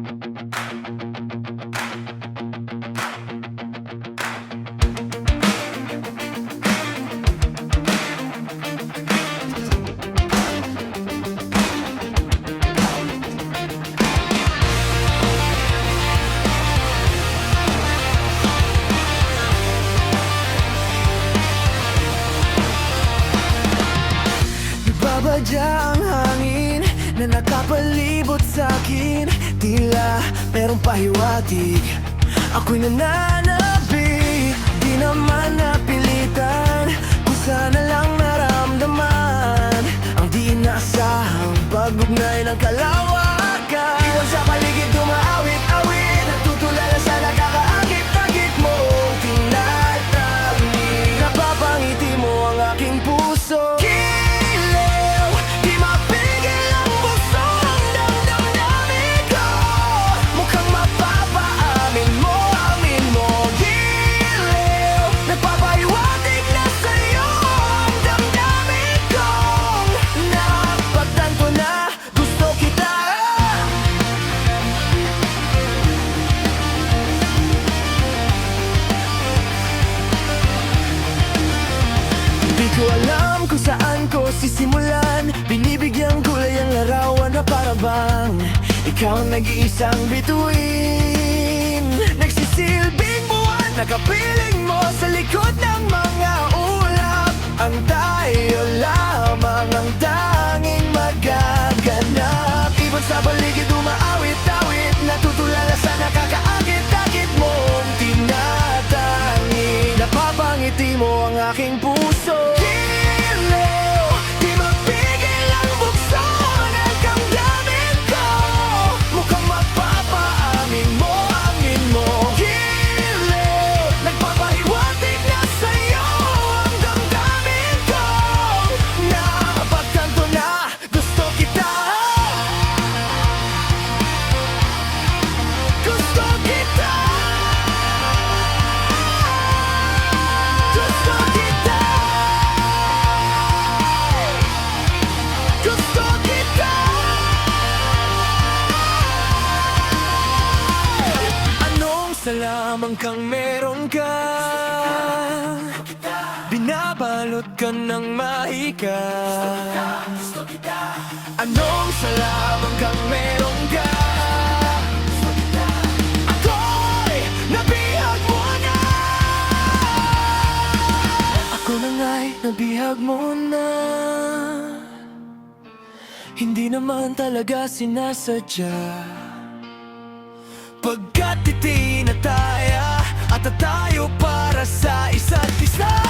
Nagbabadya ang hangin na nakapalibot sa'kin. Tila merong pahiwatig, ako'y nananabik. Di naman napilitan, kusa na lang naramdaman ang di inaasahang pag-ugnay ng kalawakan. Iwan sa paligid tumaawit-awit, natutulala sa nakakaakit-akit mong tinatangi. Napapangiti mo ang aking puso. Di ko alam kung saan ko sisimulan. Binibigyang kulay ang larawan na parabang ikaw ang nag-iisang bituin. Nagsisilbing buwan, nakapiling mo sa likod ng mga ulap. Ang tayo lamang ang tanging magaganap. Ibon sa paligid umaawit-awit, natutulala sa nakakaakit-akit mong tinatangi. Napapangiti mo ang aking puso. Sa lamang kang meron ka, binabalot ka ng mahika. Anong sa lamang kang meron ka, ako'y nabihag mo na. Ako na nga'y nabihag mo na. Hindi naman talaga sinasadya, pagkat itinataya at tayo para sa isa't isa.